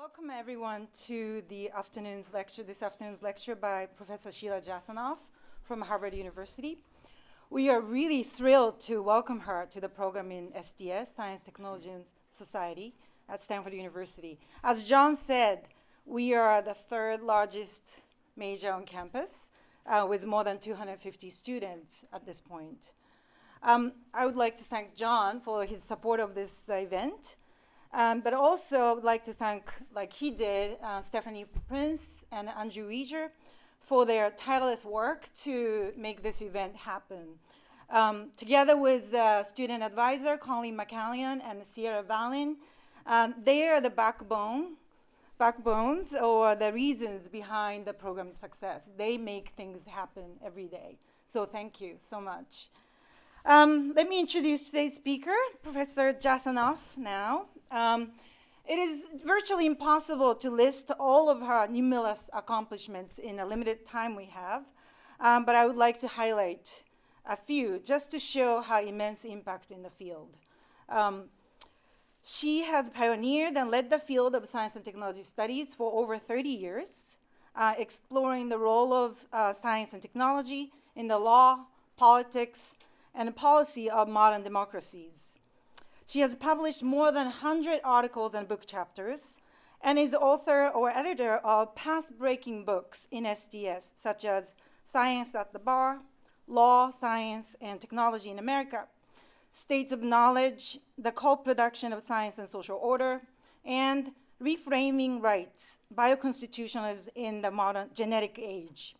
Welcome everyone to this afternoon's lecture by Professor Sheila Jasanoff from Harvard University. We are really thrilled to welcome her to the program in SDS, Science, Technology, and Society at Stanford University. As John said, we are the third largest major on campus with more than 250 students at this point. I would like to thank John for his support of this event. But also would like to thank, like he did, Stephanie Prince and Andrew Rieger for their tireless work to make this event happen. Together with student advisor Colleen McCallion and Sierra Vallin, they are the backbones or the reasons behind the program's success. They make things happen every day. So thank you so much. Let me introduce today's speaker, Professor Jasanoff now. It is virtually impossible to list all of her numerous accomplishments in a limited time we have, but I would like to highlight a few just to show her immense impact in the field. She has pioneered and led the field of science and technology studies for over 30 years, exploring the role of science and technology in the law, politics, and policy of modern democracies. She has published more than 100 articles and book chapters and is author or editor of path-breaking books in SDS, such as Science at the Bar, Law, Science, and Technology in America, States of Knowledge, The Co-Production of Science and Social Order, and Reframing Rights, Bioconstitutionalism in the Modern Genetic Age.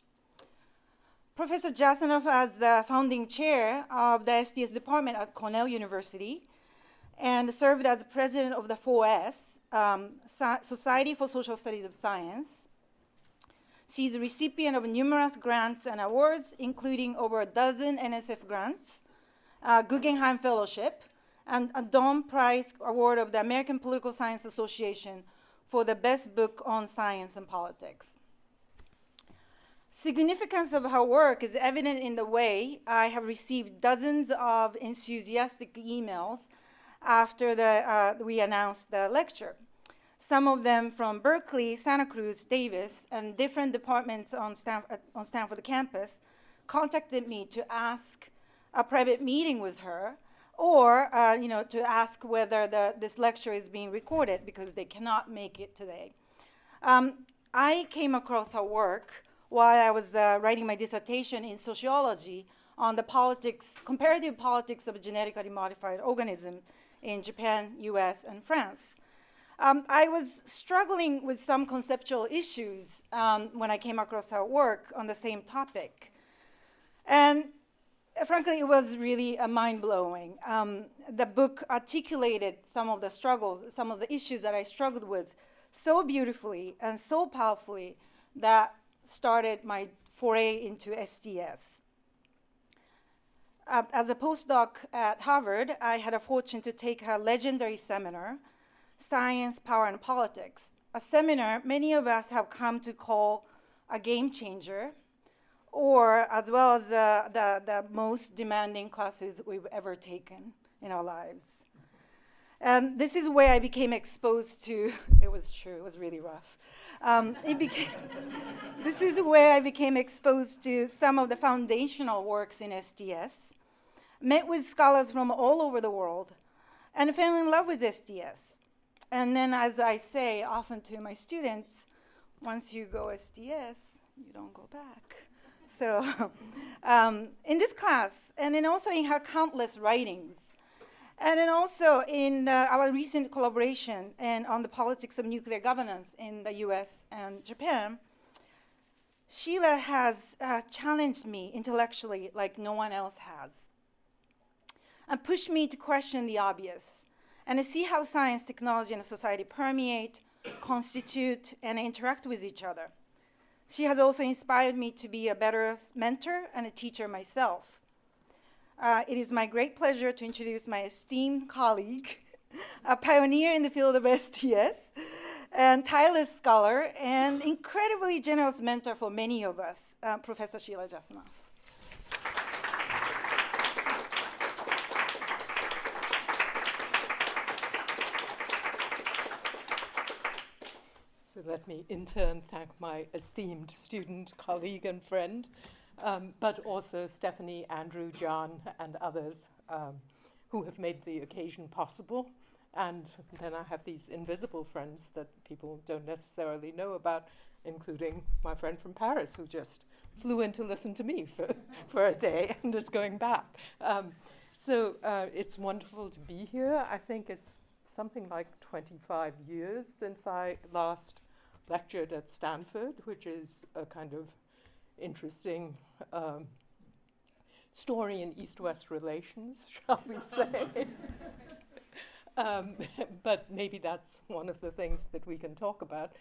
Professor Jasanoff, as the founding chair of the SDS department at Cornell University, and served as president of the 4S, Society for Social Studies of Science. She's a recipient of numerous grants and awards, including over a dozen NSF grants, Guggenheim Fellowship, and a Don Prize Award of the American Political Science Association for the best book on science and politics. Significance of her work is evident in the way I have received dozens of enthusiastic emails after we announced the lecture. Some of them from Berkeley, Santa Cruz, Davis, and different departments on Stanford campus contacted me to ask a private meeting with her or to ask whether this lecture is being recorded because they cannot make it today. I came across her work while I was writing my dissertation in sociology on the comparative politics of genetically modified organisms in Japan, US, and France. I was struggling with some conceptual issues when I came across her work on the same topic. And frankly, it was really mind-blowing. The book articulated some of the struggles, some of the issues that I struggled with so beautifully and so powerfully that started my foray into SDS. As a postdoc at Harvard, I had a fortune to take her legendary seminar, Science, Power, and Politics, a seminar many of us have come to call a game changer, or as well as the most demanding classes we've ever taken in our lives. And this is where I became exposed to, it was true, it was really rough. This is where I became exposed to some of the foundational works in SDS, met with scholars from all over the world, and fell in love with SDS. And then, as I say often to my students, once you go SDS, you don't go back. So in this class, and then also in her countless writings, and then also in our recent collaboration and on the politics of nuclear governance in the US and Japan, Sheila has challenged me intellectually like no one else has, and pushed me to question the obvious, and to see how science, technology, and society permeate, constitute, and interact with each other. She has also inspired me to be a better mentor and a teacher myself. It is my great pleasure to introduce my esteemed colleague, a pioneer in the field of SDS, and tireless scholar, and incredibly generous mentor for many of us, Professor Sheila Jasanoff. So let me in turn thank my esteemed student, colleague, and friend, but also Stephanie, Andrew, John, and others who have made the occasion possible. And then I have these invisible friends that people don't necessarily know about, including my friend from Paris who just flew in to listen to me for a day and is going back. So it's wonderful to be here. I think it's something like 25 years since I last lectured at Stanford, which is a kind of interesting story in East-West relations, shall we say. But maybe that's one of the things that we can talk about.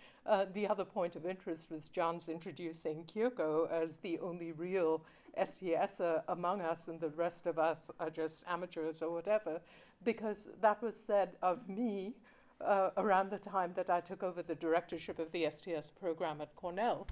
The other point of interest was John's introducing Kyoko as the only real STSer among us, and the rest of us are just amateurs or whatever, because that was said of me around the time that I took over the directorship of the STS program at Cornell.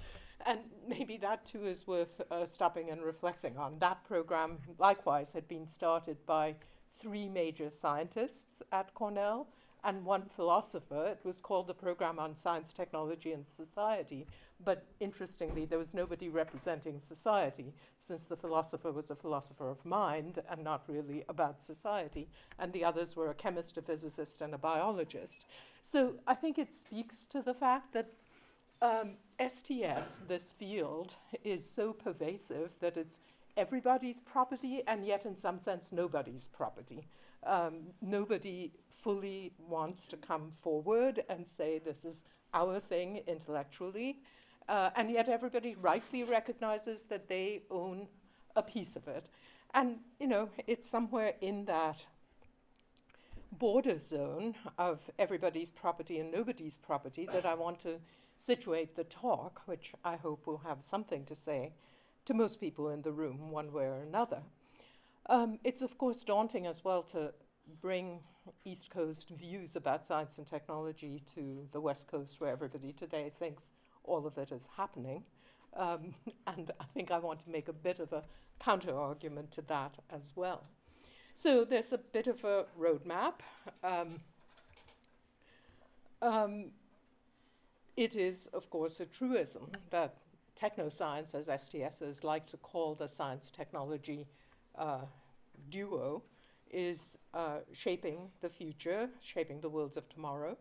And maybe that too is worth stopping and reflecting on. That program, likewise, had been started by 3 major scientists at Cornell and 1 philosopher. It was called the Program on Science, Technology, and Society. But interestingly, there was nobody representing society, since the philosopher was a philosopher of mind and not really about society. And the others were a chemist, a physicist, and a biologist. So I think it speaks to the fact that STS, this field, is so pervasive that it's everybody's property, and yet in some sense nobody's property. Nobody fully wants to come forward and say this is our thing intellectually, and yet everybody rightly recognizes that they own a piece of it. And, you know, it's somewhere in that border zone of everybody's property and nobody's property that I want to situate the talk, which I hope will have something to say to most people in the room, one way or another. It's of course daunting as well to bring East Coast views about science and technology to the West Coast, where everybody today thinks all of it is happening. And I think I want to make a bit of a counter-argument to that as well. So there's a bit of a roadmap. It is, of course, a truism that technoscience, as STSers like to call the science-technology duo, is shaping the future, shaping the worlds of tomorrow.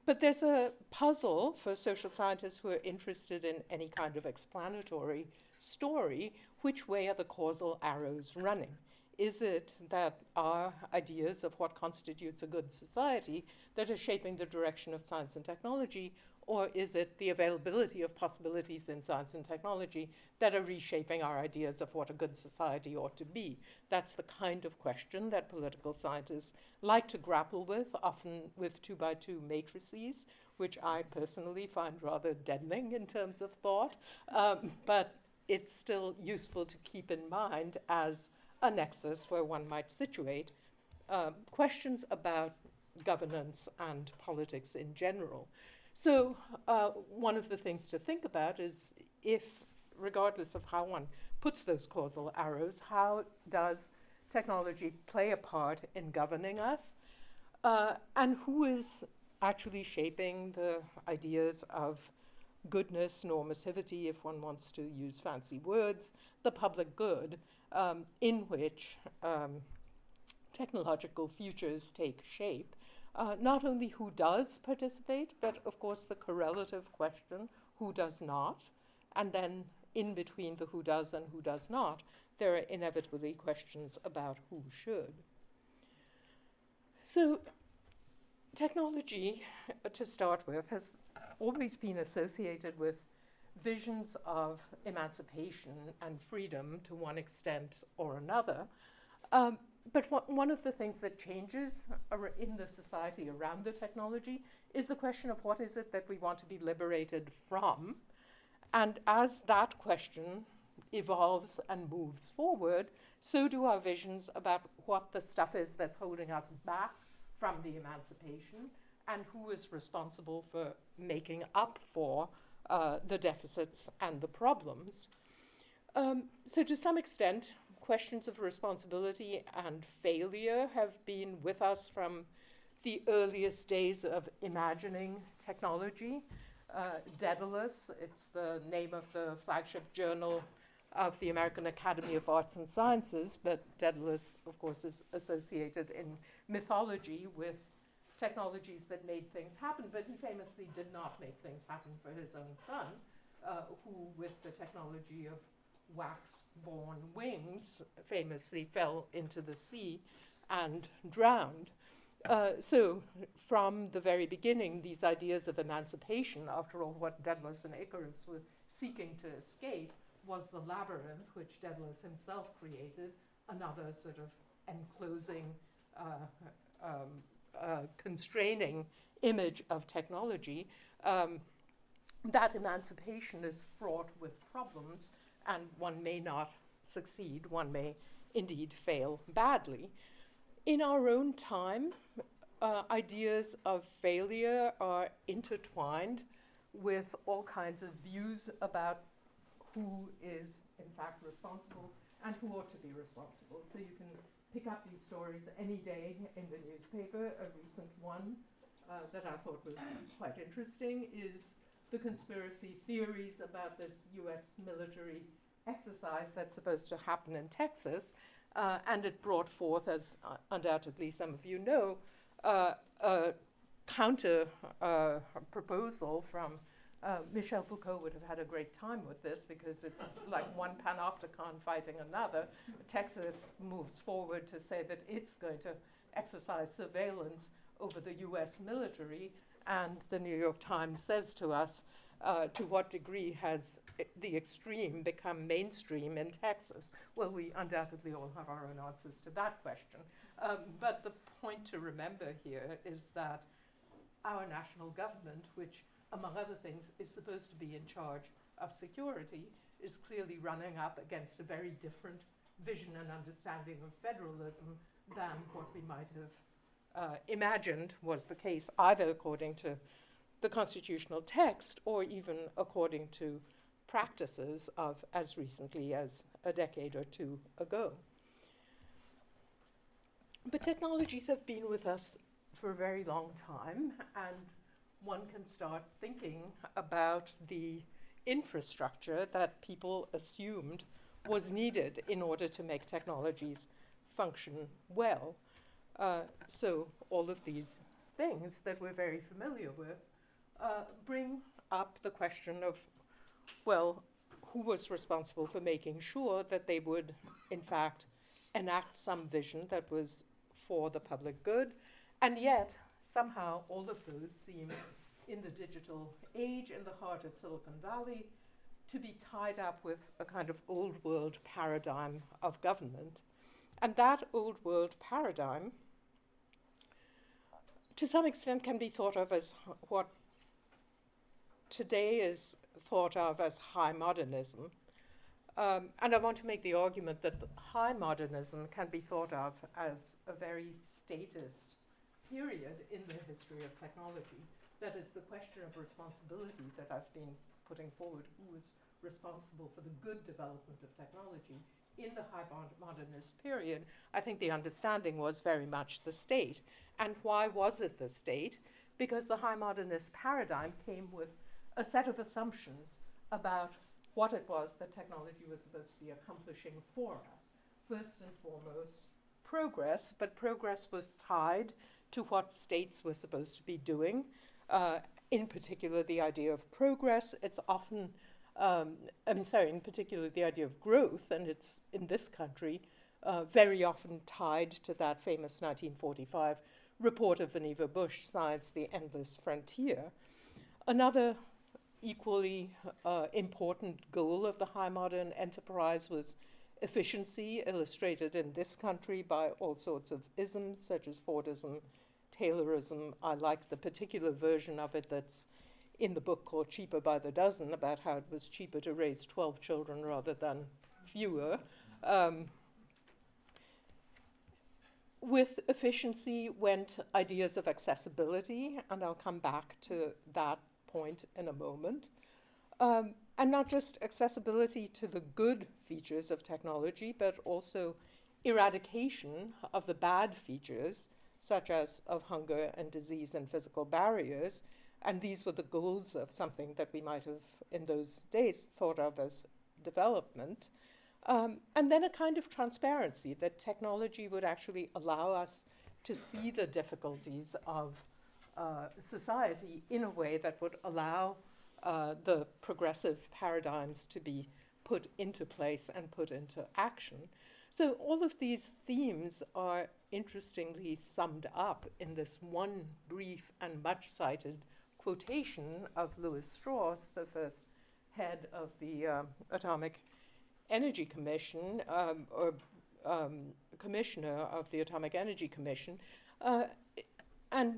But there's a puzzle for social scientists who are interested in any kind of explanatory story. Which way are the causal arrows running? Is it that our ideas of what constitutes a good society that are shaping the direction of science and technology, or is it the availability of possibilities in science and technology that are reshaping our ideas of what a good society ought to be? That's the kind of question that political scientists like to grapple with, often with 2x2 matrices, which I personally find rather deadening in terms of thought, but it's still useful to keep in mind as a nexus where one might situate questions about governance and politics in general. So one of the things to think about is if, regardless of how one puts those causal arrows, how does technology play a part in governing us? And who is actually shaping the ideas of goodness, normativity, if one wants to use fancy words, the public good, in which technological futures take shape. Not only who does participate, but of course the correlative question, who does not? And then in between the who does and who does not, there are inevitably questions about who should. So technology, to start with, has always been associated with visions of emancipation and freedom to one extent or another. But one of the things that changes in the society around the technology is the question of what is it that we want to be liberated from. And as that question evolves and moves forward, so do our visions about what the stuff is that's holding us back from the emancipation and who is responsible for making up for the deficits and the problems. So to some extent, questions of responsibility and failure have been with us from the earliest days of imagining technology. Daedalus, it's the name of the flagship journal of the American Academy of Arts and Sciences, but Daedalus, of course, is associated in mythology with technologies that made things happen, but he famously did not make things happen for his own son, who, with the technology of wax-born wings, famously fell into the sea and drowned. So from the very beginning, these ideas of emancipation, after all, what Daedalus and Icarus were seeking to escape was the labyrinth, which Daedalus himself created, another sort of enclosing, constraining image of technology. That emancipation is fraught with problems, and one may not succeed, one may indeed fail badly. In our own time, ideas of failure are intertwined with all kinds of views about who is in fact responsible and who ought to be responsible. So you can pick up these stories any day in the newspaper. A recent one that I thought was quite interesting is the conspiracy theories about this US military exercise that's supposed to happen in Texas. And it brought forth, as undoubtedly some of you know, a counter proposal from Michel Foucault would have had a great time with this because it's like one panopticon fighting another. Texas moves forward to say that it's going to exercise surveillance over the US military, and the New York Times says to us, to what degree has the extreme become mainstream in Texas? Well, we undoubtedly all have our own answers to that question. But the point to remember here is that our national government, which, among other things, is supposed to be in charge of security, is clearly running up against a very different vision and understanding of federalism than what we might have imagined was the case, either according to the constitutional text or even according to practices of as recently as a decade or two ago. But technologies have been with us for a very long time, and one can start thinking about the infrastructure that people assumed was needed in order to make technologies function well. So all of these things that we're very familiar with bring up the question of, well, who was responsible for making sure that they would, in fact, enact some vision that was for the public good, and yet somehow all of those seem, in the digital age, in the heart of Silicon Valley, to be tied up with a kind of old world paradigm of government. And that old world paradigm, to some extent, can be thought of as what today is thought of as high modernism. And I want to make the argument that high modernism can be thought of as a very statist period in the history of technology. That is the question of responsibility that I've been putting forward. Who is responsible for the good development of technology? In the high modernist period, I think the understanding was very much the state. And why was it the state? Because the high modernist paradigm came with a set of assumptions about what it was that technology was supposed to be accomplishing for us. First and foremost, progress, but progress was tied to what states were supposed to be doing. In particular, the idea of progress, it's often, in particular, the idea of growth, and it's in this country very often tied to that famous 1945 report of Vannevar Bush, Science, the Endless Frontier. Another equally important goal of the high modern enterprise was efficiency, illustrated in this country by all sorts of isms such as Fordism, Taylorism. I like the particular version of it that's in the book called Cheaper by the Dozen, about how it was cheaper to raise 12 children rather than fewer. With efficiency went ideas of accessibility, and I'll come back to that point in a moment. And not just accessibility to the good features of technology, but also eradication of the bad features, such as of hunger and disease and physical barriers. And these were the goals of something that we might have, in those days, thought of as development. And then a kind of transparency that technology would actually allow us to see the difficulties of society in a way that would allow the progressive paradigms to be put into place and put into action. So all of these themes are interestingly summed up in this one brief and much cited quotation of Lewis Strauss, the first head of the Atomic Energy Commission, or commissioner of the Atomic Energy Commission. And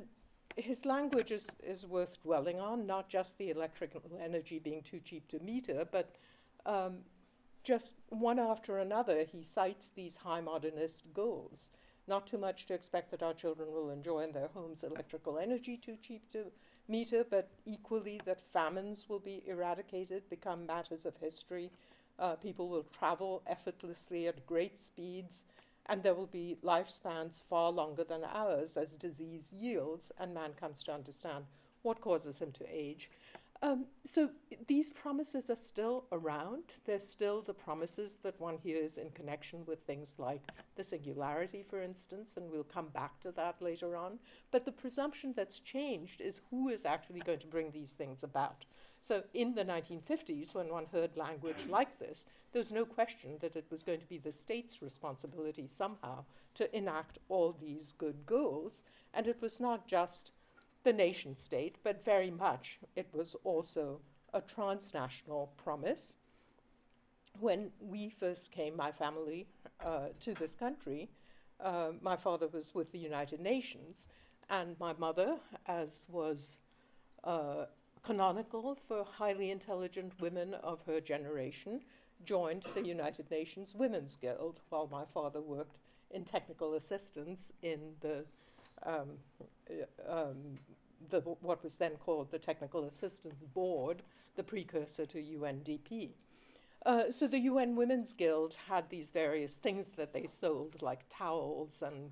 his language is worth dwelling on, not just the electrical energy being too cheap to meter, but just one after another, he cites these high modernist goals. Not too much to expect that our children will enjoy in their homes electrical energy too cheap to meter, but equally that famines will be eradicated, become matters of history. People will travel effortlessly at great speeds, and there will be lifespans far longer than ours as disease yields and man comes to understand what causes him to age. So these promises are still around. They're still the promises that one hears in connection with things like the singularity, for instance, and we'll come back to that later on. But the presumption that's changed is who is actually going to bring these things about. So in the 1950s, when one heard language like this, there was no question that it was going to be the state's responsibility somehow to enact all these good goals. And it was not just the nation state, but very much it was also a transnational promise. When we first came, my family, to this country, my father was with the United Nations, and my mother, as was canonical for highly intelligent women of her generation, joined the United Nations Women's Guild, while my father worked in technical assistance in what was then called the Technical Assistance Board, the precursor to UNDP. So the UN Women's Guild had these various things that they sold, like towels and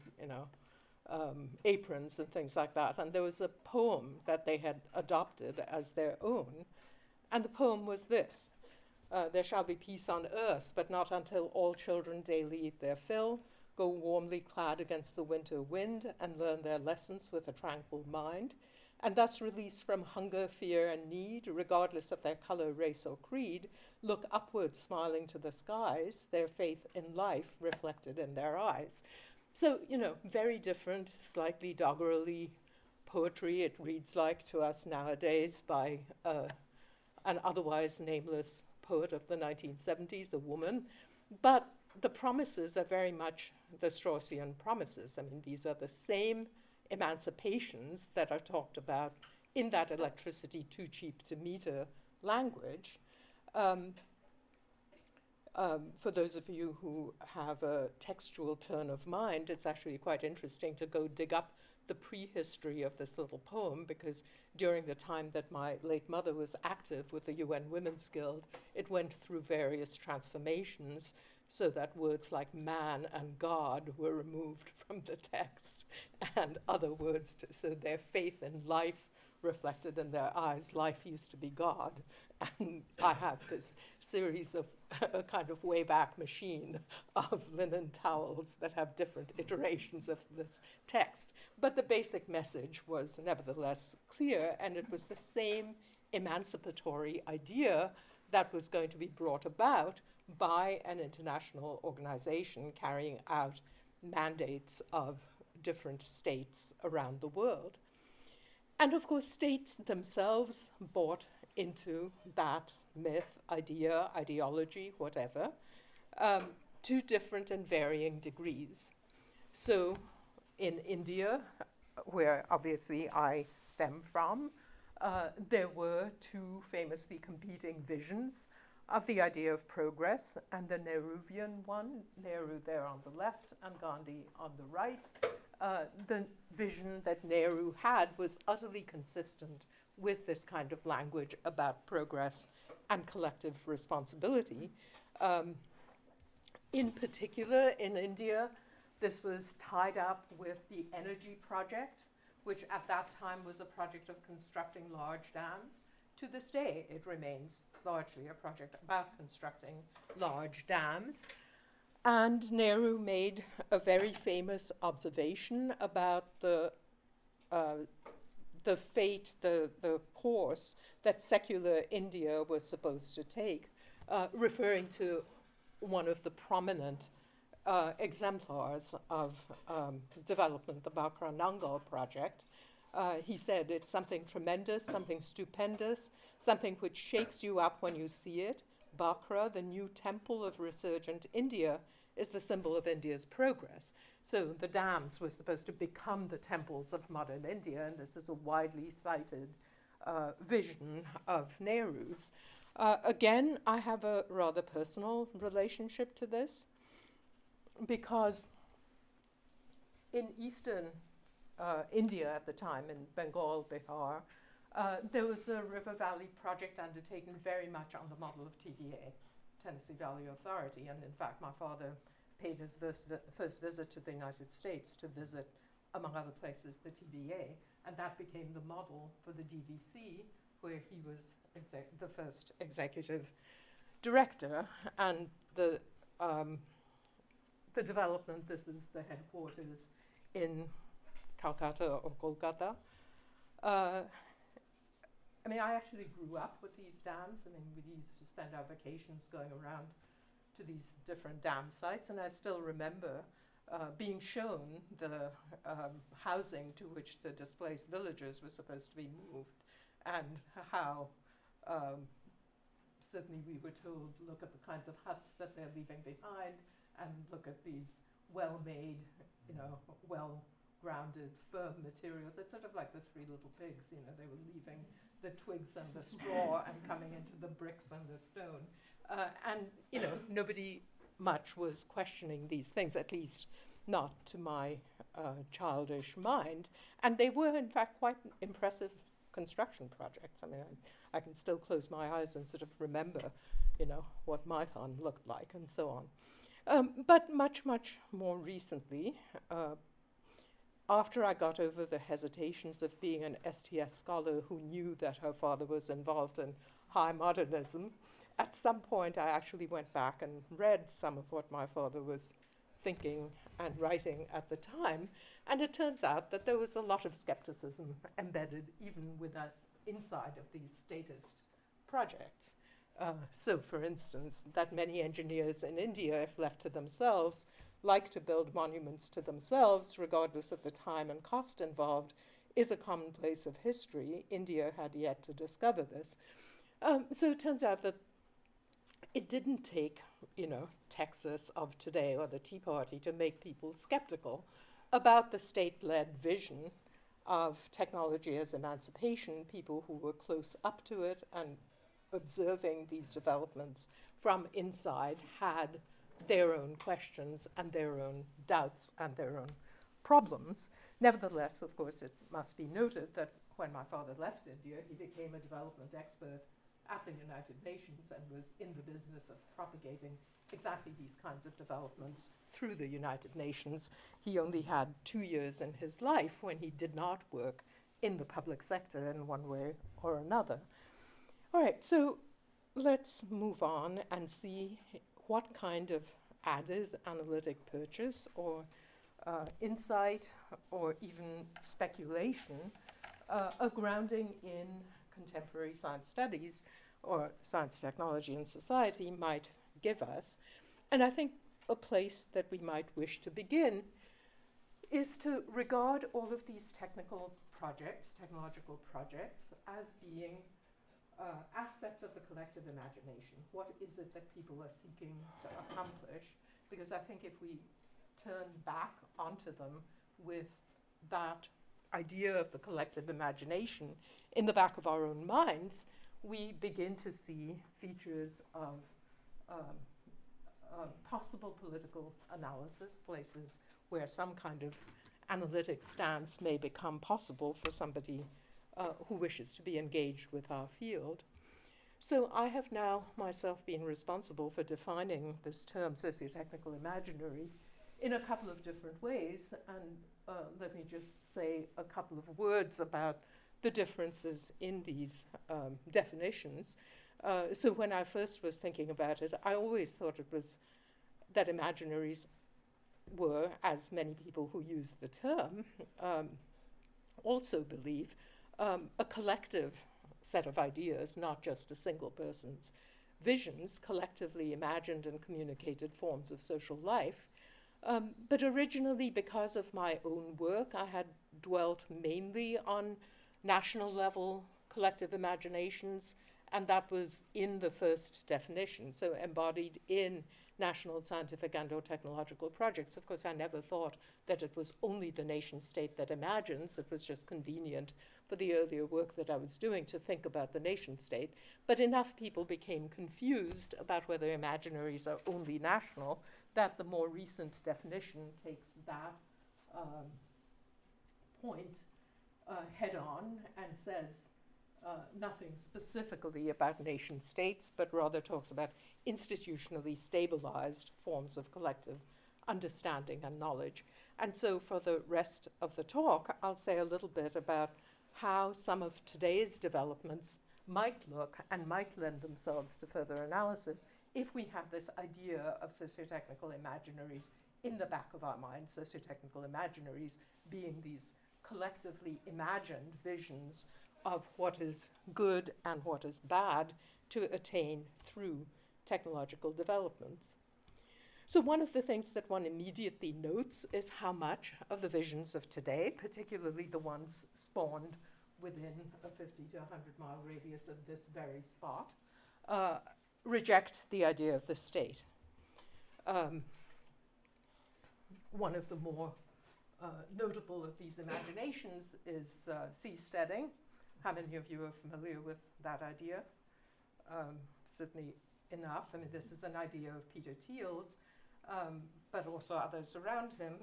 aprons and things like that. And there was a poem that they had adopted as their own, and the poem was this: "There shall be peace on earth, but not until all children daily eat their fill, go warmly clad against the winter wind, and learn their lessons with a tranquil mind, and thus released from hunger, fear, and need, regardless of their color, race, or creed, look upward, smiling to the skies, their faith in life reflected in their eyes." So, very different, slightly doggerely poetry, it reads like to us nowadays, by an otherwise nameless poet of the 1970s, a woman. But the promises are very much the Straussian promises. I mean, these are the same emancipations that are talked about in that electricity too cheap to meter language. For those of you who have a textual turn of mind, it's actually quite interesting to go dig up the prehistory of this little poem, because during the time that my late mother was active with the UN Women's Guild, it went through various transformations so that words like man and God were removed from the text, and other words, so their faith in life reflected in their eyes. Life used to be God. And I have this series of a kind of Wayback Machine of linen towels that have different iterations of this text. But the basic message was nevertheless clear, and it was the same emancipatory idea that was going to be brought about by an international organization carrying out mandates of different states around the world. And of course, states themselves bought into that myth, idea, ideology, whatever, to different and varying degrees. So in India, where obviously I stem from, there were two famously competing visions of the idea of progress, and the Nehruvian one, Nehru there on the left and Gandhi on the right. The vision that Nehru had was utterly consistent with this kind of language about progress and collective responsibility. In particular, in India, This was tied up with the energy project, which at that time was a project of constructing large dams. To this day, it remains largely a project about constructing large dams. And Nehru made a very famous observation about the fate, the course that secular India was supposed to take, referring to one of the prominent exemplars of development, the Bhakra Nangal project. He said it's something tremendous, something stupendous, something which shakes you up when you see it. Bhakra, the new temple of resurgent India, is the symbol of India's progress. So the dams were supposed to become the temples of modern India, and this is a widely cited vision of Nehru's. Again, I have a rather personal relationship to this, because in eastern India at the time, in Bengal, Bihar, there was a River Valley project undertaken very much on the model of TVA, Tennessee Valley Authority. And in fact, my father paid his first visit to the United States to visit, among other places, the TVA. And that became the model for the DVC, where he was the first executive director. And the development, this is the headquarters in Calcutta or Kolkata. I mean, I actually grew up with these dams. I mean, we used to spend our vacations going around to these different dam sites, and I still remember being shown the housing to which the displaced villagers were supposed to be moved, and how certainly we were told, look at the kinds of huts that they're leaving behind, and look at these well-made, well-grounded, firm materials. It's sort of like the Three Little Pigs, they were leaving the twigs and the straw and coming into the bricks and the stone. And nobody much was questioning these things, at least not to my childish mind. And they were, in fact, quite impressive construction projects. I mean, I can still close my eyes and sort of remember, what Maitan looked like and so on. But much, much more recently, after I got over the hesitations of being an STS scholar who knew that her father was involved in high modernism, at some point I actually went back and read some of what my father was thinking and writing at the time, and it turns out that there was a lot of skepticism embedded even inside of these statist projects. So, for instance, that many engineers in India, if left to themselves, like to build monuments to themselves, regardless of the time and cost involved, is a commonplace of history. India had yet to discover this. So it turns out that it didn't take, Texas of today or the Tea Party to make people skeptical about the state-led vision of technology as emancipation. People who were close up to it and observing these developments from inside had their own questions and their own doubts and their own problems. Nevertheless, of course, it must be noted that when my father left India, he became a development expert at the United Nations and was in the business of propagating exactly these kinds of developments through the United Nations. He only had 2 years in his life when he did not work in the public sector in one way or another. All right, so let's move on and see what kind of added analytic purchase or insight or even speculation a grounding in contemporary science studies or science, technology, and society might give us. And I think a place that we might wish to begin is to regard all of these technological projects, as being aspects of the collective imagination. What is it that people are seeking to accomplish? Because I think if we turn back onto them with that idea of the collective imagination in the back of our own minds, we begin to see features of possible political analysis, places where some kind of analytic stance may become possible for somebody who wishes to be engaged with our field. So I have now myself been responsible for defining this term, socio-technical imaginary, in a couple of different ways. And let me just say a couple of words about the differences in these definitions. So when I first was thinking about it, I always thought it was that imaginaries were, as many people who use the term also believe, a collective set of ideas, not just a single person's visions, collectively imagined and communicated forms of social life. But originally, because of my own work, I had dwelt mainly on national level collective imaginations, and that was in the first definition, so embodied in national scientific and/or technological projects. Of course, I never thought that it was only the nation state that imagines. It was just convenient for the earlier work that I was doing to think about the nation state. But enough people became confused about whether imaginaries are only national that the more recent definition takes that point head on and says nothing specifically about nation states, but rather talks about institutionally stabilized forms of collective understanding and knowledge. And so for the rest of the talk, I'll say a little bit about how some of today's developments might look and might lend themselves to further analysis if we have this idea of sociotechnical imaginaries in the back of our minds, sociotechnical imaginaries being these collectively imagined visions of what is good and what is bad to attain through technological developments. So one of the things that one immediately notes is how much of the visions of today, particularly the ones spawned within a 50 to 100-mile radius of this very spot, reject the idea of the state. One of the more notable of these imaginations is seasteading. How many of you are familiar with that idea? Certainly enough. I mean, this is an idea of Peter Thiel's, but also others around him,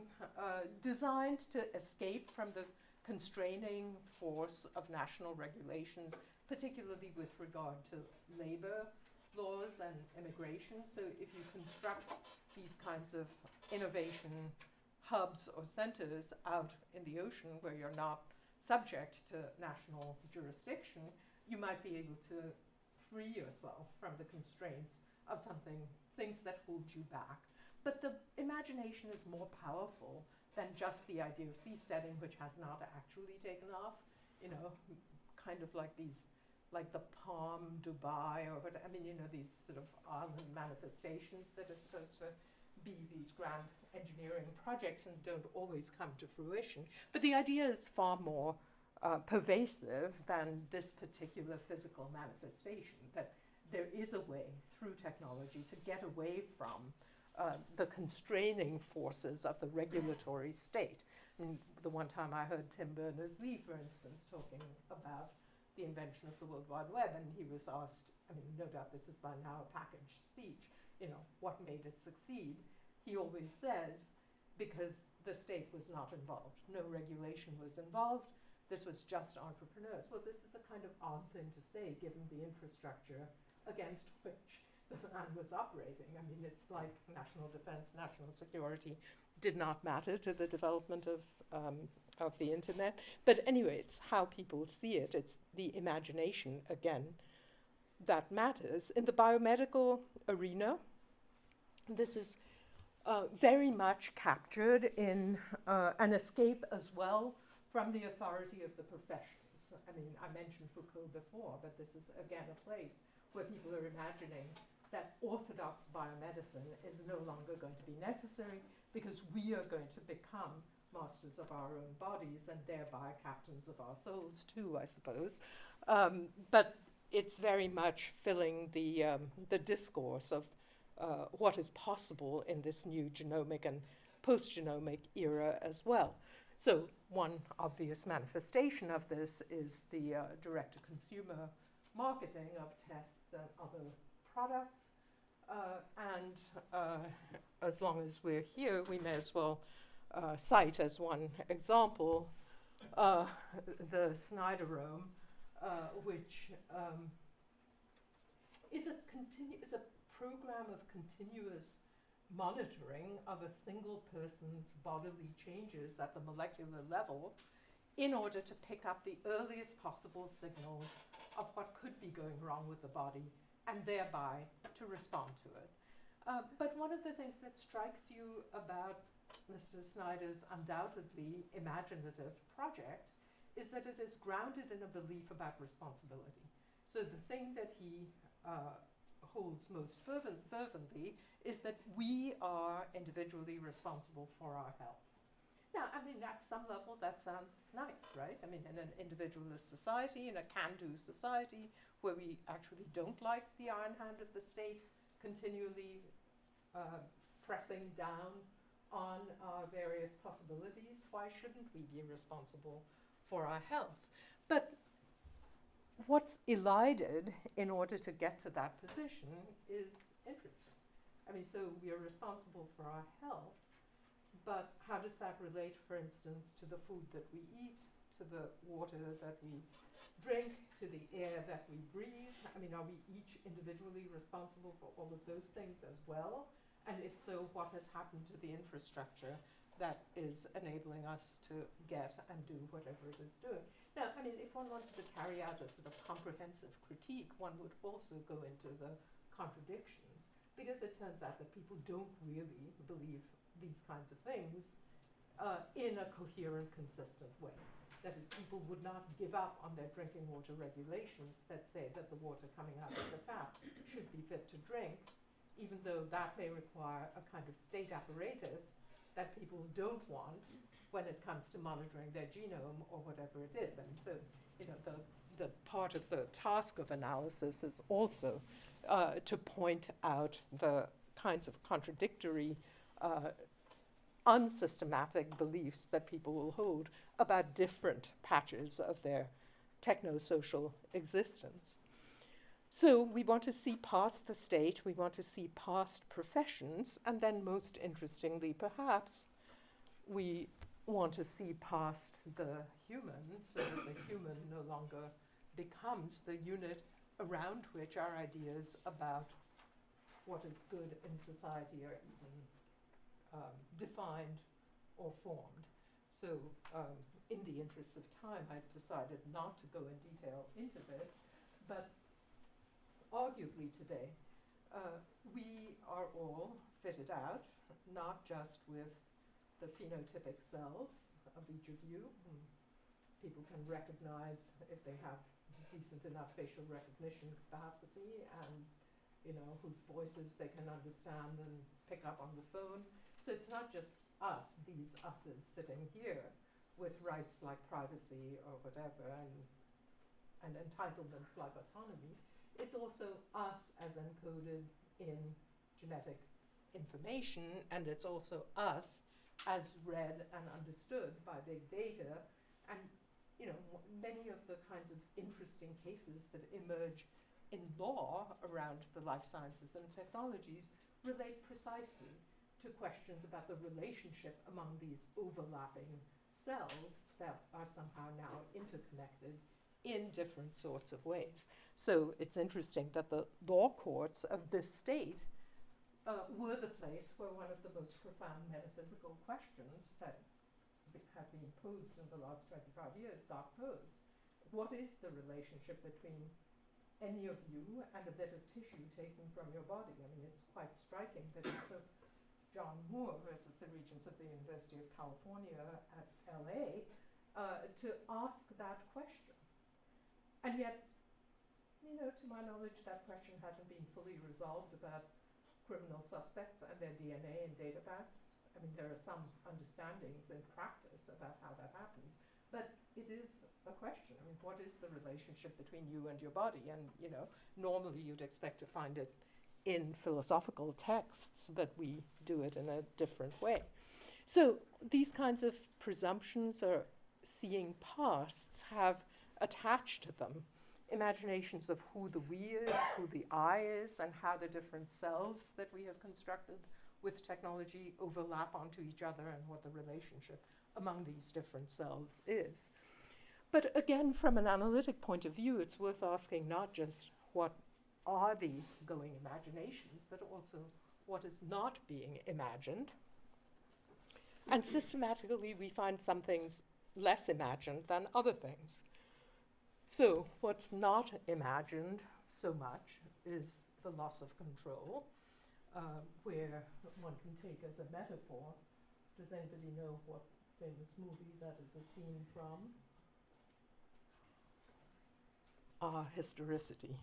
designed to escape from the constraining force of national regulations, particularly with regard to labor laws and immigration. So if you construct these kinds of innovation hubs or centers out in the ocean where you're not subject to national jurisdiction, you might be able to free yourself from the constraints of things that hold you back. But the imagination is more powerful than just the idea of seasteading, which has not actually taken off, kind of like these, like the Palm Dubai, or what, I mean, these sort of island manifestations that are supposed to be these grand engineering projects and don't always come to fruition. But the idea is far more pervasive than this particular physical manifestation, that there is a way through technology to get away from the constraining forces of the regulatory state. And the one time I heard Tim Berners-Lee, for instance, talking about the invention of the World Wide Web, and he was asked, I mean, no doubt this is by now a packaged speech, what made it succeed? He always says, because the state was not involved. No regulation was involved. This was just entrepreneurs. Well, this is a kind of odd thing to say, given the infrastructure against which the man was operating. I mean, it's like national defense, national security did not matter to the development of the internet. But anyway, it's how people see it. It's the imagination, again, that matters. In the biomedical arena, this is very much captured in an escape as well from the authority of the professions. I mean, I mentioned Foucault before, but this is again a place where people are imagining that orthodox biomedicine is no longer going to be necessary because we are going to become masters of our own bodies and thereby captains of our souls too, I suppose. But it's very much filling the discourse of what is possible in this new genomic and post-genomic era as well. So one obvious manifestation of this is the direct-to-consumer marketing of tests and other products. And as long as we're here, we may as well cite as one example the Snyderome, which is a program of continuous monitoring of a single person's bodily changes at the molecular level in order to pick up the earliest possible signals of what could be going wrong with the body and thereby to respond to it. But one of the things that strikes you about Mr. Snyder's undoubtedly imaginative project is that it is grounded in a belief about responsibility. So the thing that he holds most fervently is that we are individually responsible for our health. Now, I mean, at some level, that sounds nice, right? I mean, in an individualist society, in a can-do society, where we actually don't like the iron hand of the state continually pressing down on our various possibilities, why shouldn't we be responsible for our health? But what's elided in order to get to that position is interesting. I mean, so we are responsible for our health, but how does that relate, for instance, to the food that we eat, to the water that we drink, to the air that we breathe? I mean, are we each individually responsible for all of those things as well? And if so, what has happened to the infrastructure that is enabling us to get and do whatever it is doing? Now, I mean, if one wanted to carry out a sort of comprehensive critique, one would also go into the contradictions, because it turns out that people don't really believe these kinds of things in a coherent, consistent way. That is, people would not give up on their drinking water regulations that say that the water coming out of the tap should be fit to drink, even though that may require a kind of state apparatus that people don't want when it comes to monitoring their genome or whatever it is. And so, you know, the part of the task of analysis is also to point out the kinds of contradictory, unsystematic beliefs that people will hold about different patches of their techno-social existence. So we want to see past the state, we want to see past professions, and then most interestingly, perhaps, we want to see past the human, so that the human no longer becomes the unit around which our ideas about what is good in society are even defined or formed. So in the interest of time, I've decided not to go in detail into this, but arguably today, we are all fitted out, not just with the phenotypic selves of each of you, whom people can recognize if they have decent enough facial recognition capacity, and you know, whose voices they can understand and pick up on the phone. So it's not just us, these us's sitting here with rights like privacy or whatever, and entitlements like autonomy. It's also us as encoded in genetic information, and it's also us as read and understood by big data. And you know, many of the kinds of interesting cases that emerge in law around the life sciences and technologies relate precisely to questions about the relationship among these overlapping cells that are somehow now interconnected in different sorts of ways. So it's interesting that the law courts of this state were the place where one of the most profound metaphysical questions that have been posed in the last 25 years got posed. What is the relationship between any of you and a bit of tissue taken from your body? I mean, it's quite striking that it took John Moore, who is the Regents of the University of California at LA, to ask that question. And yet, you know, to my knowledge, that question hasn't been fully resolved about criminal suspects and their DNA in data banks. I mean, there are some understandings in practice about how that happens, but it is a question. I mean, what is the relationship between you and your body? And, you know, normally you'd expect to find it in philosophical texts, but we do it in a different way. So these kinds of presumptions or seeing pasts have attached to them imaginations of who the we is, who the I is, and how the different selves that we have constructed with technology overlap onto each other, and what the relationship among these different selves is. But again, from an analytic point of view, it's worth asking not just what are the going imaginations, but also what is not being imagined. And systematically, we find some things less imagined than other things. So, what's not imagined so much is the loss of control, where one can take as a metaphor. Does anybody know what famous movie that is a scene from? Historicity.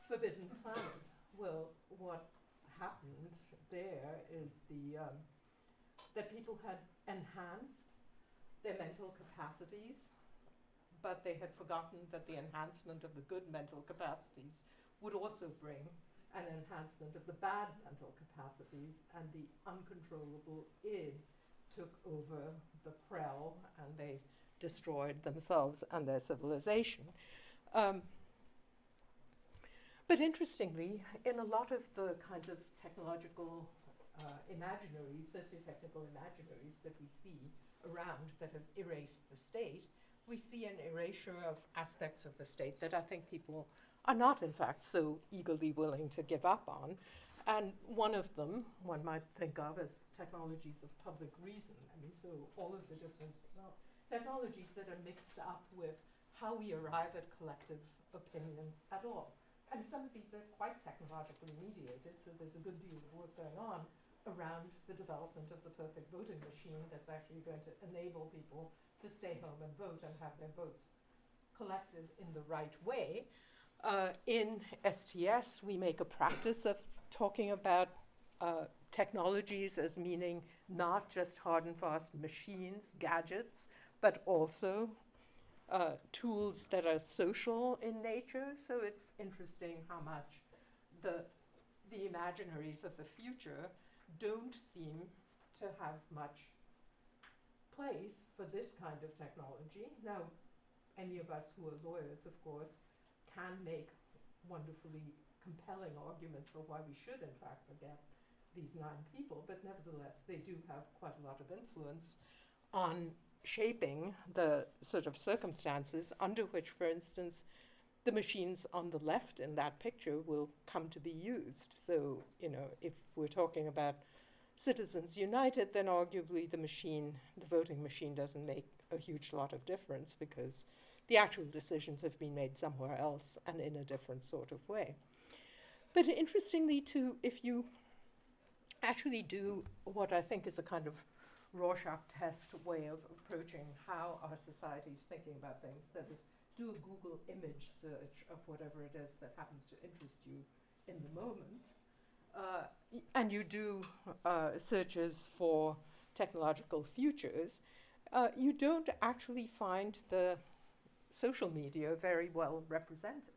Forbidden Planet. Well, what happened there is that people had enhanced their mental capacities, but they had forgotten that the enhancement of the good mental capacities would also bring an enhancement of the bad mental capacities, and the uncontrollable id took over the Krell, and they destroyed themselves and their civilization. But interestingly, in a lot of the kind of technological imaginaries, socio-technical imaginaries that we see around that have erased the state, we see an erasure of aspects of the state that I think people are not, in fact, so eagerly willing to give up on. And one of them, one might think of as technologies of public reason. I mean, so all of the different technologies that are mixed up with how we arrive at collective opinions at all. And some of these are quite technologically mediated, so there's a good deal of work going on around the development of the perfect voting machine that's actually going to enable people to stay home and vote and have their votes collected in the right way. In STS, we make a practice of talking about technologies as meaning not just hard and fast machines, gadgets, but also tools that are social in nature. So it's interesting how much the imaginaries of the future don't seem to have much place for this kind of technology. Now, any of us who are lawyers, of course, can make wonderfully compelling arguments for why we should, in fact, forget these 9 people, but nevertheless, they do have quite a lot of influence on shaping the sort of circumstances under which, for instance, the machines on the left in that picture will come to be used. So, you know, if we're talking about Citizens United, then arguably the voting machine doesn't make a huge lot of difference because the actual decisions have been made somewhere else and in a different sort of way. But interestingly, too, if you actually do what I think is a kind of Rorschach test way of approaching how our society is thinking about things, that is, do a Google image search of whatever it is that happens to interest you in the moment, and you do searches for technological futures, you don't actually find the social media very well represented.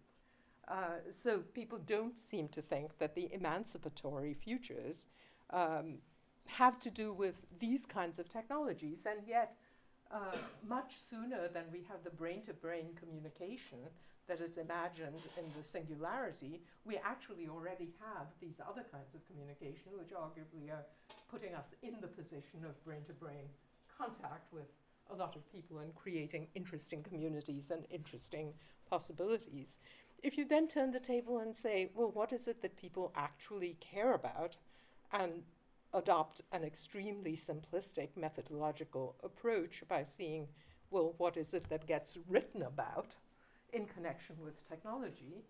So people don't seem to think that the emancipatory futures have to do with these kinds of technologies, and yet much sooner than we have the brain-to-brain communication that is imagined in the singularity, we actually already have these other kinds of communication, which arguably are putting us in the position of brain-to-brain contact with a lot of people and creating interesting communities and interesting possibilities. If you then turn the table and say, well, what is it that people actually care about, and adopt an extremely simplistic methodological approach by seeing, well, what is it that gets written about in connection with technology,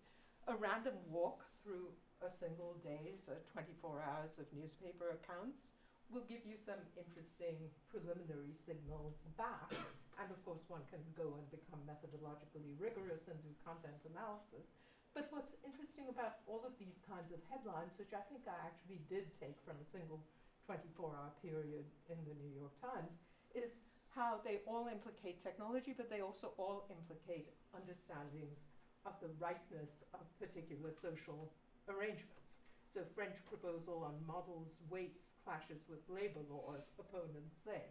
a random walk through a single day's 24 hours of newspaper accounts will give you some interesting preliminary signals back. And of course, one can go and become methodologically rigorous and do content analysis. But what's interesting about all of these kinds of headlines, which I think I actually did take from a single 24-hour period in the New York Times, is how they all implicate technology, but they also all implicate understandings of the rightness of particular social arrangements. So French proposal on models, weights, clashes with labor laws, opponents say.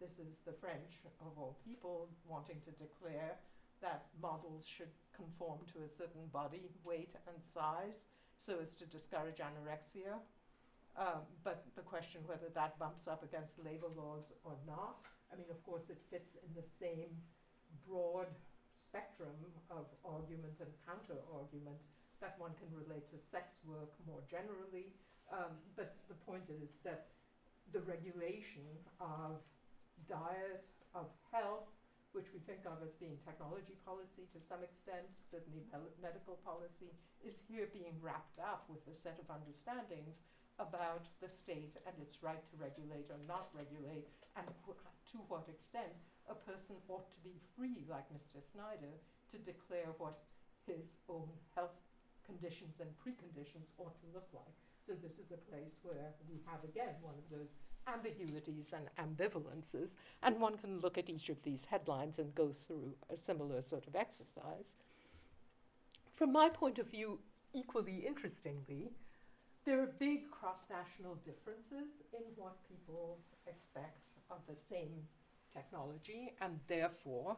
This is the French, of all people, wanting to declare that models should conform to a certain body weight and size so as to discourage anorexia. But the question whether that bumps up against labor laws or not, I mean, of course, it fits in the same broad spectrum of argument and counter-argument that one can relate to sex work more generally. But the point is that the regulation of diet, of health, which we think of as being technology policy to some extent, certainly medical policy, is here being wrapped up with a set of understandings about the state and its right to regulate or not regulate, and to what extent a person ought to be free, like Mr. Snyder, to declare what his own health conditions and preconditions ought to look like. So this is a place where we have, again, one of those ambiguities and ambivalences, and one can look at each of these headlines and go through a similar sort of exercise. From my point of view, equally interestingly, there are big cross-national differences in what people expect of the same technology, and therefore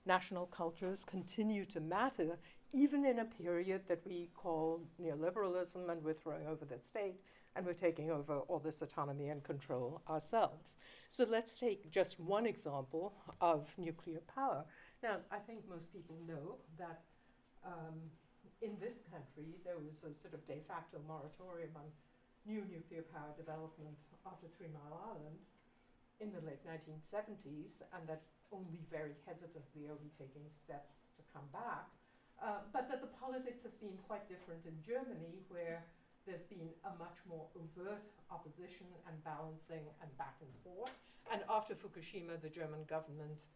national cultures continue to matter even in a period that we call neoliberalism, and we're throwing over the state and we're taking over all this autonomy and control ourselves. So let's take just one example of nuclear power. Now, I think most people know that in this country there was a sort of de facto moratorium on new nuclear power development after 3 Mile Island in the late 1970s, and that only very hesitantly are we taking steps to come back. But that the politics have been quite different in Germany, where there's been a much more overt opposition and balancing and back and forth. And after Fukushima, the German government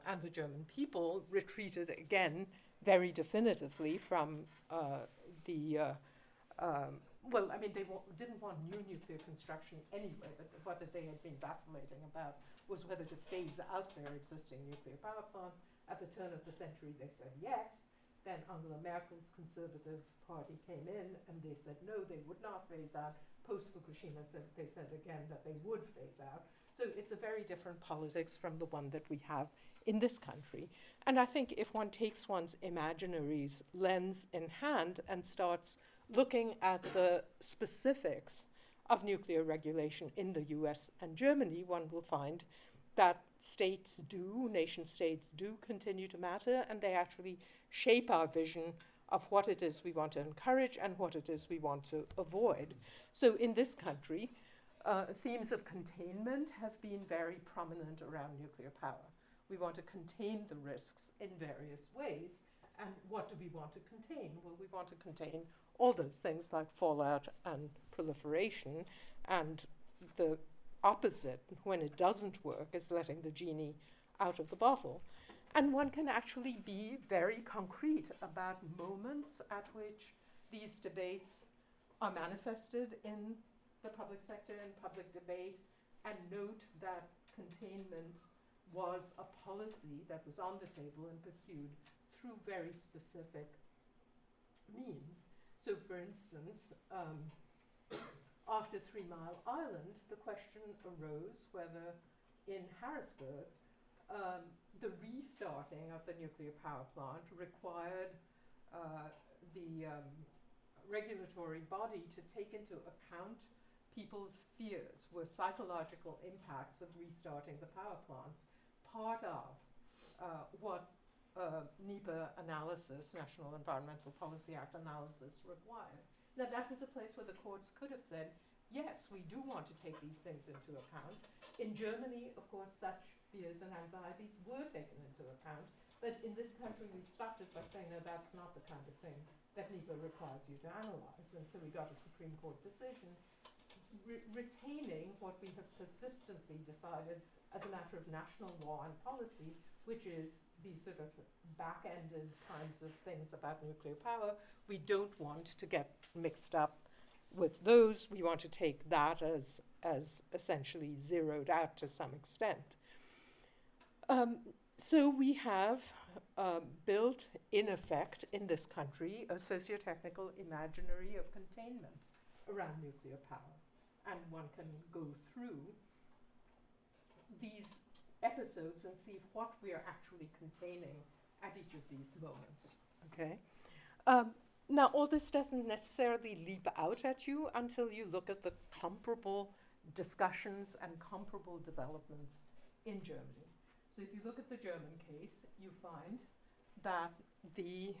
and the German people retreated again very definitively from well, I mean, they didn't want new nuclear construction anyway, but what they had been vacillating about was whether to phase out their existing nuclear power plants. At the turn of the century, they said yes. Then Angela Merkel's Conservative Party came in and they said no, they would not phase out. Post-Fukushima, they said again that they would phase out. So it's a very different politics from the one that we have in this country. And I think if one takes one's imaginaries lens in hand and starts looking at the specifics of nuclear regulation in the US and Germany, one will find that nation states do continue to matter, and they actually shape our vision of what it is we want to encourage and what it is we want to avoid. So in this country, themes of containment have been very prominent around nuclear power. We want to contain the risks in various ways. And what do we want to contain? Well, we want to contain all those things like fallout and proliferation, and the opposite, when it doesn't work, is letting the genie out of the bottle. And one can actually be very concrete about moments at which these debates are manifested in the public sector and public debate, and note that containment was a policy that was on the table and pursued through very specific means. So, for instance, after 3 Mile Island, the question arose whether in Harrisburg the restarting of the nuclear power plant required the regulatory body to take into account people's fears. Were psychological impacts of restarting the power plants part of what NEPA analysis, National Environmental Policy Act analysis, required? Now, that was a place where the courts could have said, yes, we do want to take these things into account. In Germany, of course, such fears and anxieties were taken into account, but in this country we stopped it by saying, no, that's not the kind of thing that NEPA requires you to analyze. And so we got a Supreme Court decision retaining what we have persistently decided as a matter of national law and policy, which is these sort of back-ended kinds of things about nuclear power. We don't want to get mixed up with those. We want to take that as essentially zeroed out to some extent. So we have built, in effect, in this country, a socio-technical imaginary of containment around nuclear power. And one can go through these episodes and see what we are actually containing at each of these moments. Okay. Now, all this doesn't necessarily leap out at you until you look at the comparable discussions and comparable developments in Germany. So if you look at the German case, you find that the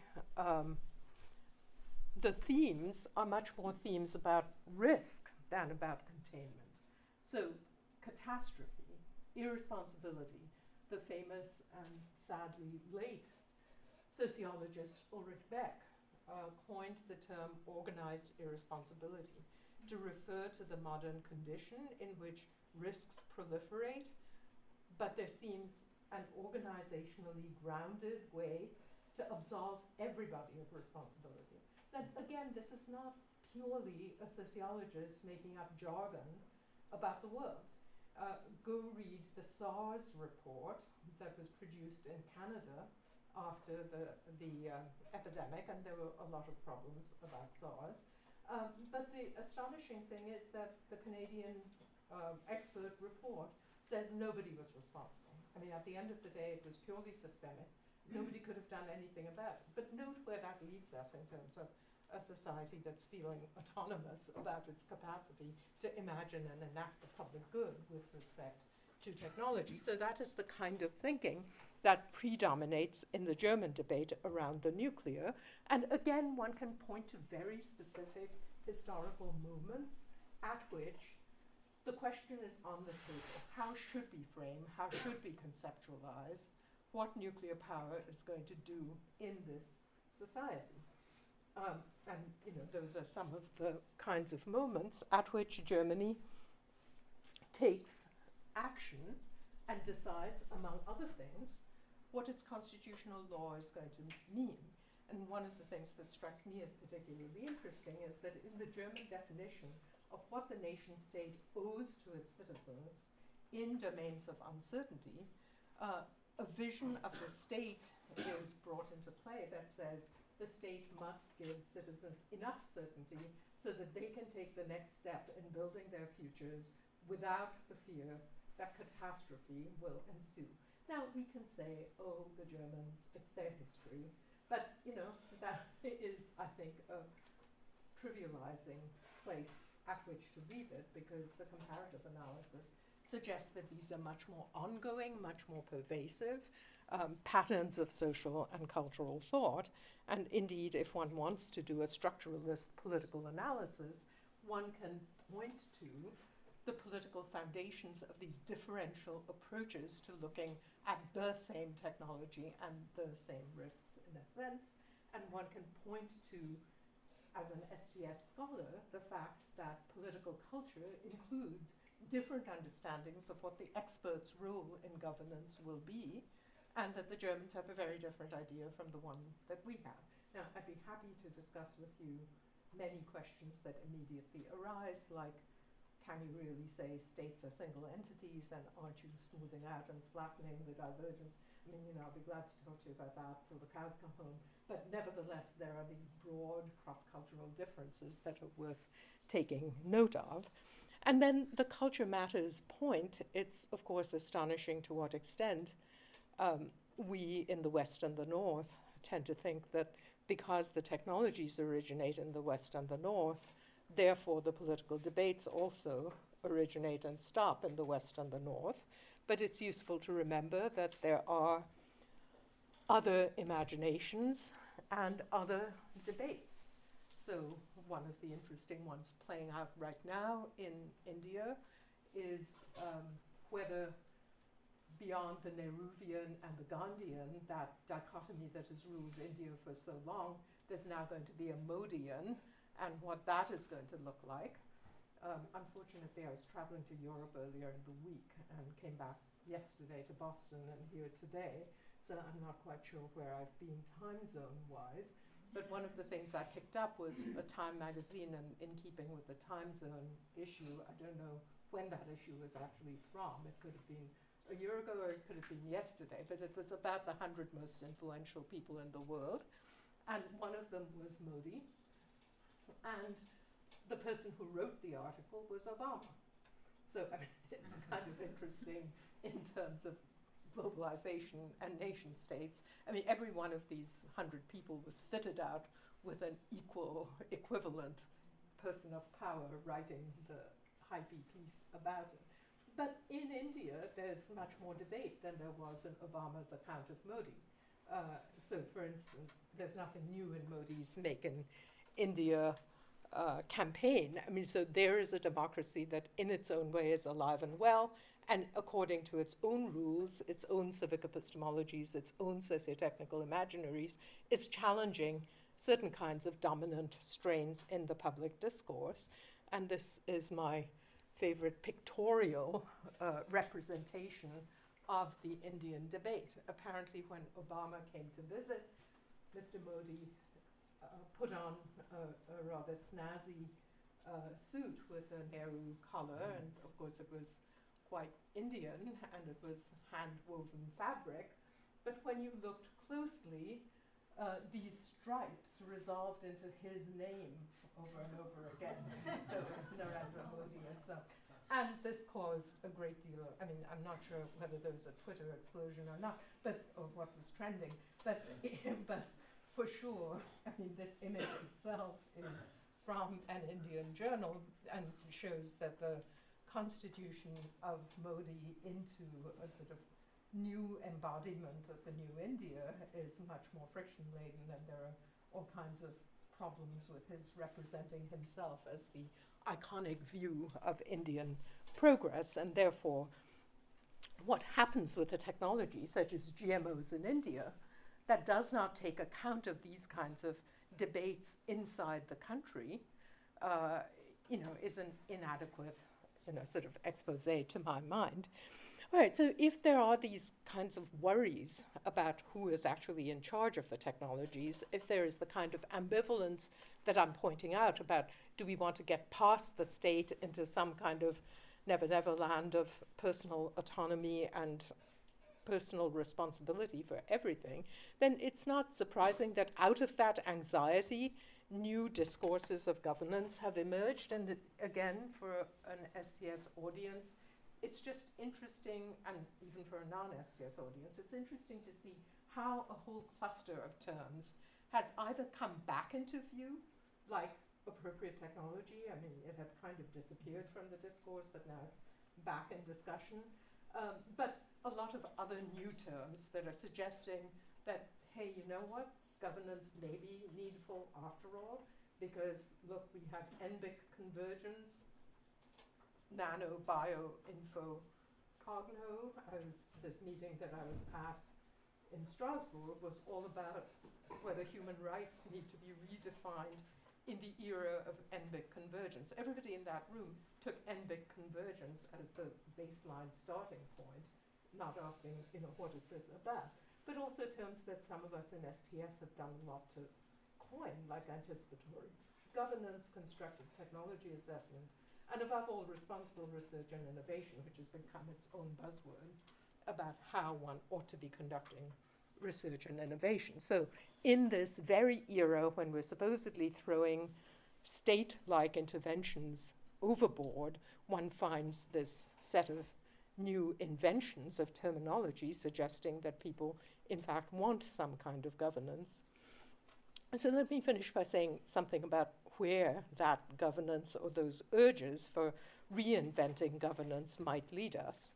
the themes are much more themes about risk than about containment. So catastrophe, irresponsibility, the famous and sadly late sociologist Ulrich Beck coined the term organized irresponsibility to refer to the modern condition in which risks proliferate, but there seems an organizationally grounded way to absolve everybody of responsibility. That, again, this is not purely a sociologist making up jargon about the world. Go read the SARS report that was produced in Canada after the epidemic, and there were a lot of problems about SARS. But the astonishing thing is that the Canadian expert report says nobody was responsible. I mean, at the end of the day, it was purely systemic. Nobody could have done anything about it. But note where that leaves us in terms of a society that's feeling autonomous about its capacity to imagine and enact the public good with respect to technology. So that is the kind of thinking that predominates in the German debate around the nuclear. And again, one can point to very specific historical movements at which the question is on the table. How should we frame, how should we conceptualize what nuclear power is going to do in this society? And those are some of the kinds of moments at which Germany takes action and decides, among other things, what its constitutional law is going to mean. And one of the things that strikes me as particularly interesting is that in the German definition of what the nation state owes to its citizens in domains of uncertainty, a vision of the state is brought into play that says the state must give citizens enough certainty so that they can take the next step in building their futures without the fear that catastrophe will ensue. Now, we can say, oh, the Germans, it's their history. But, that is, I think, a trivializing place at which to leave it, because the comparative analysis suggests that these are much more ongoing, much more pervasive patterns of social and cultural thought. And indeed, if one wants to do a structuralist political analysis, one can point to the political foundations of these differential approaches to looking at the same technology and the same risks in a sense. And one can point to, as an STS scholar, the fact that political culture includes different understandings of what the expert's role in governance will be, and that the Germans have a very different idea from the one that we have. Now, I'd be happy to discuss with you many questions that immediately arise, like, can you really say states are single entities, and aren't you smoothing out and flattening the divergence? I mean, I'll be glad to talk to you about that till the cows come home. But nevertheless, there are these broad cross-cultural differences that are worth taking note of. And then the culture matters point, it's of course astonishing to what extent we in the West and the North tend to think that because the technologies originate in the West and the North, therefore the political debates also originate and stop in the West and the North. But it's useful to remember that there are other imaginations and other debates. So one of the interesting ones playing out right now in India is whether beyond the Nehruvian and the Gandhian, that dichotomy that has ruled India for so long, there's now going to be a Modian, and what that is going to look like. Unfortunately, I was traveling to Europe earlier in the week and came back yesterday to Boston and here today, so I'm not quite sure where I've been time zone-wise. But one of the things I picked up was a Time magazine, and in keeping with the time zone issue, I don't know when that issue was actually from. It could have been a year ago or it could have been yesterday, but it was about the 100 most influential people in the world. And one of them was Modi. And the person who wrote the article was Obama. So I mean, it's kind of interesting in terms of globalization and nation states. I mean, every one of these 100 people was fitted out with an equivalent person of power writing the hype piece about it. But in India, there's much more debate than there was in Obama's account of Modi. So, for instance, there's nothing new in Modi's Make in India campaign. I mean, so there is a democracy that in its own way is alive and well, and according to its own rules, its own civic epistemologies, its own socio-technical imaginaries, is challenging certain kinds of dominant strains in the public discourse. And this is my favorite pictorial representation of the Indian debate. Apparently, when Obama came to visit, Mr. Modi put on a rather snazzy suit with a Nehru collar, and of course it was quite Indian, and it was hand-woven fabric. But when you looked closely, these stripes resolved into his name over and over again. So it's Narendra Modi and so. And this caused a great deal of, I mean, I'm not sure whether there was a Twitter explosion or not, or what was trending, but for sure, I mean, this image itself is from an Indian journal and shows that the constitution of Modi into a sort of new embodiment of the new India is much more friction-laden, and there are all kinds of problems with his representing himself as the iconic view of Indian progress, and therefore what happens with a technology such as GMOs in India that does not take account of these kinds of debates inside the country, is an inadequate, sort of expose to my mind. All right, so if there are these kinds of worries about who is actually in charge of the technologies, if there is the kind of ambivalence that I'm pointing out about do we want to get past the state into some kind of never land of personal autonomy and personal responsibility for everything, then it's not surprising that out of that anxiety, new discourses of governance have emerged. And again, for an STS audience, it's just interesting, and even for a non-STS audience, it's interesting to see how a whole cluster of terms has either come back into view, like appropriate technology. I mean, it had kind of disappeared from the discourse, but now it's back in discussion. But a lot of other new terms that are suggesting that, hey, you know what? Governance may be needful after all, because look, we have NBIC convergence, nano, bio, info, cogno. This meeting that I was at in Strasbourg was all about whether human rights need to be redefined in the era of NBIC convergence. Everybody in that room took NBIC convergence as the baseline starting point, not asking, what is this about? But also terms that some of us in STS have done a lot to coin, like anticipatory governance, constructive technology assessment, and above all, responsible research and innovation, which has become its own buzzword about how one ought to be conducting research and innovation. So in this very era when we're supposedly throwing state-like interventions overboard, one finds this set of new inventions of terminology suggesting that people, in fact, want some kind of governance. So let me finish by saying something about where that governance or those urges for reinventing governance might lead us.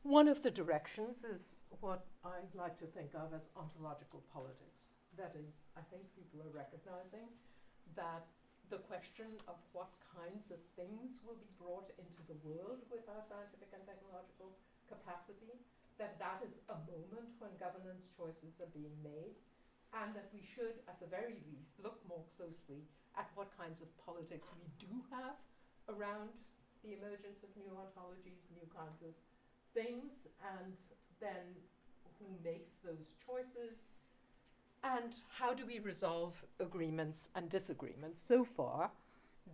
One of the directions is what I like to think of as ontological politics. That is, I think people are recognizing that the question of what kinds of things will be brought into the world with our scientific and technological capacity, that is a moment when governance choices are being made, and that we should, at the very least, look more closely at what kinds of politics we do have around the emergence of new ontologies, new kinds of things, and then who makes those choices, and how do we resolve agreements and disagreements. So far,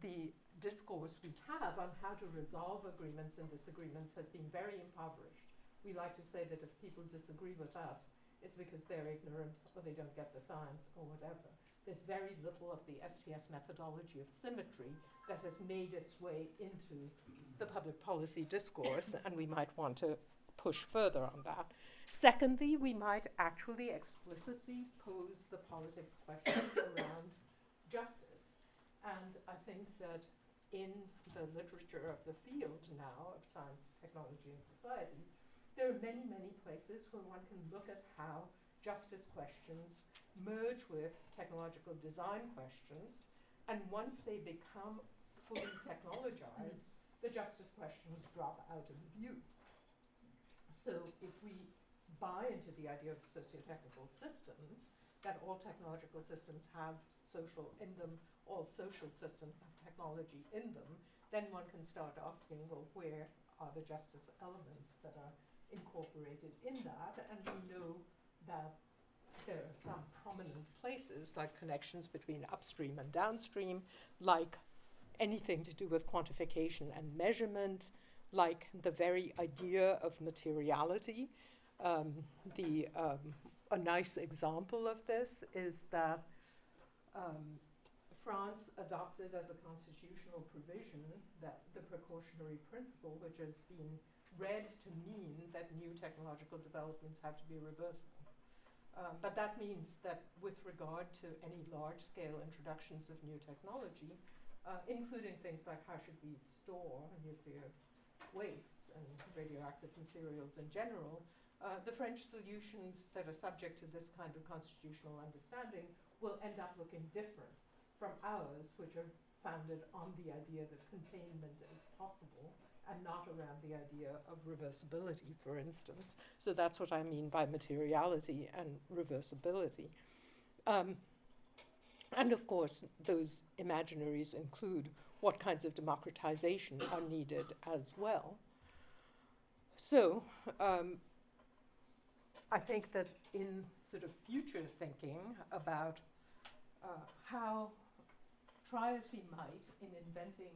the discourse we have on how to resolve agreements and disagreements has been very impoverished. We like to say that if people disagree with us, it's because they're ignorant or they don't get the science or whatever. There's very little of the STS methodology of symmetry that has made its way into the public policy discourse, and we might want to push further on that. Secondly, we might actually explicitly pose the politics question around justice. And I think that in the literature of the field now of science, technology, and society, there are many, many places where one can look at how justice questions merge with technological design questions And once they become fully technologized, the justice questions drop out of view. So if we buy into the idea of socio-technical systems, that all technological systems have social in them, all social systems have technology in them, then one can start asking, well, where are the justice elements that are incorporated in that? And we know that there are some prominent places, like connections between upstream and downstream, like anything to do with quantification and measurement, like the very idea of materiality. A nice example of this is that France adopted as a constitutional provision that the precautionary principle, which has been read to mean that new technological developments have to be reversible. But that means that with regard to any large-scale introductions of new technology, including things like how should we store nuclear wastes and radioactive materials in general, the French solutions that are subject to this kind of constitutional understanding will end up looking different from ours, which are founded on the idea that containment is possible and not around the idea of reversibility, for instance. So that's what I mean by materiality and reversibility. And of course, those imaginaries include what kinds of democratization are needed as well. So I think that in sort of future thinking about how, try as we might in inventing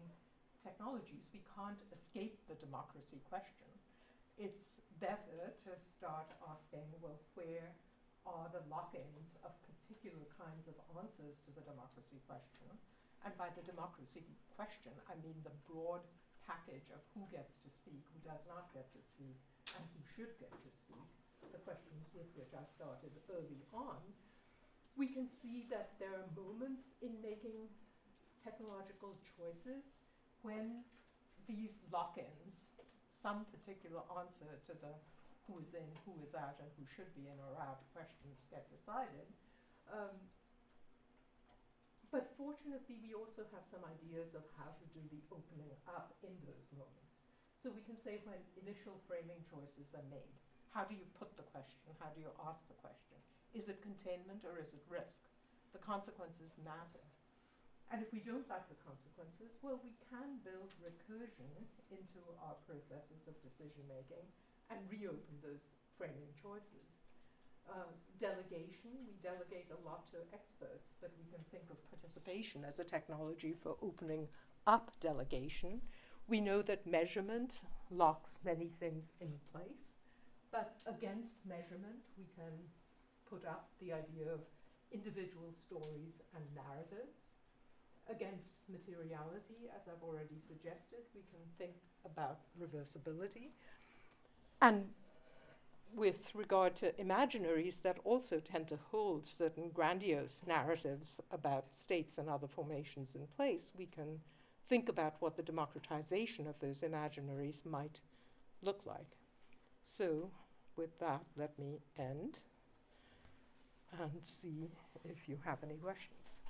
technologies, we can't escape the democracy question. It's better to start asking, well, where are the lock-ins of particular kinds of answers to the democracy question? And by the democracy question, I mean the broad package of who gets to speak, who does not get to speak, and who should get to speak, the questions with which I started early on. We can see that there are moments in making technological choices when these lock-ins, some particular answer to the who is in, who is out, and who should be in or out questions get decided. But fortunately, we also have some ideas of how to do the opening up in those moments. So we can say when initial framing choices are made, how do you put the question? How do you ask the question? Is it containment or is it risk? The consequences matter. And if we don't like the consequences, well, we can build recursion into our processes of decision making and reopen those framing choices. Delegation, we delegate a lot to experts, but we can think of participation as a technology for opening up delegation. We know that measurement locks many things in place, but against measurement, we can put up the idea of individual stories and narratives. Against materiality, as I've already suggested, we can think about reversibility. And with regard to imaginaries that also tend to hold certain grandiose narratives about states and other formations in place, we can think about what the democratization of those imaginaries might look like. So with that, let me end and see if you have any questions.